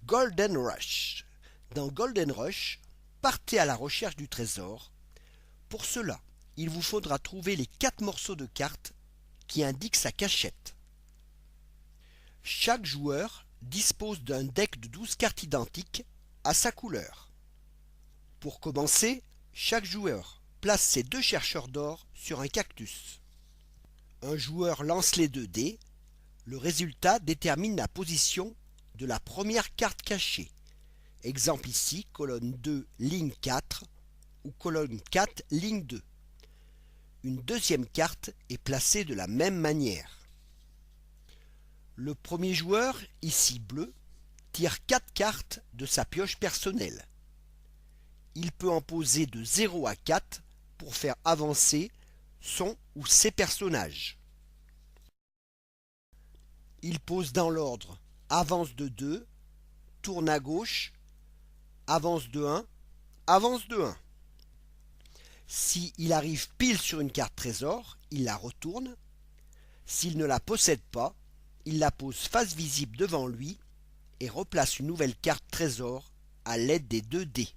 Golden Rush. Dans Golden Rush, partez à la recherche du trésor. Pour cela, il vous faudra trouver les 4 morceaux de cartes qui indiquent sa cachette. Chaque joueur dispose d'un deck de 12 cartes identiques à sa couleur. Pour commencer, chaque joueur place ses 2 chercheurs d'or sur un cactus. Un joueur lance les 2 dés. Le résultat détermine la position de la première carte cachée. Exemple ici, colonne 2, ligne 4 ou colonne 4, ligne 2. Une deuxième carte est placée de la même manière. Le premier joueur, ici bleu, tire 4 cartes de sa pioche personnelle. Il peut en poser de 0 à 4 pour faire avancer son ou ses personnages. Il pose dans l'ordre avance de 2, tourne à gauche, avance de 1, avance de 1. S'il arrive pile sur une carte trésor, il la retourne. S'il ne la possède pas, il la pose face visible devant lui et replace une nouvelle carte trésor à l'aide des 2 dés.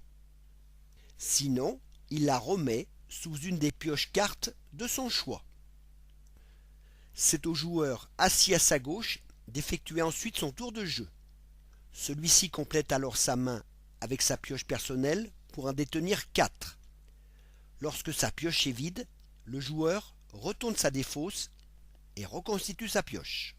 Sinon, il la remet sous une des pioches cartes de son choix. C'est au joueur assis à sa gauche d'effectuer ensuite son tour de jeu. Celui-ci complète alors sa main avec sa pioche personnelle pour en détenir 4. Lorsque sa pioche est vide, le joueur retourne sa défausse et reconstitue sa pioche.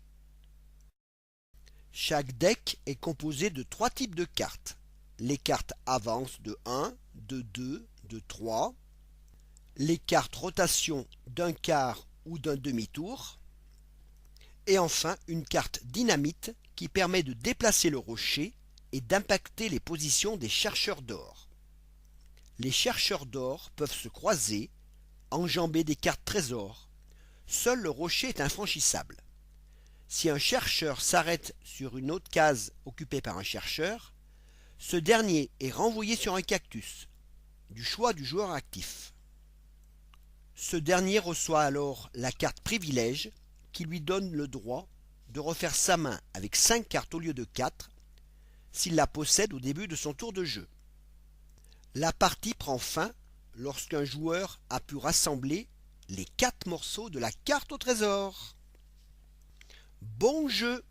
Chaque deck est composé de 3 types de cartes. Les cartes avance de 1, de 2, de 3. Les cartes rotation d'un quart ou d'un demi-tour. Et enfin, une carte dynamite qui permet de déplacer le rocher et d'impacter les positions des chercheurs d'or. Les chercheurs d'or peuvent se croiser, enjamber des cartes trésors. Seul le rocher est infranchissable. Si un chercheur s'arrête sur une autre case occupée par un chercheur, ce dernier est renvoyé sur un cactus, du choix du joueur actif. Ce dernier reçoit alors la carte privilège qui lui donne le droit de refaire sa main avec 5 cartes au lieu de 4 s'il la possède au début de son tour de jeu. La partie prend fin lorsqu'un joueur a pu rassembler les 4 morceaux de la carte au trésor. Bon jeu!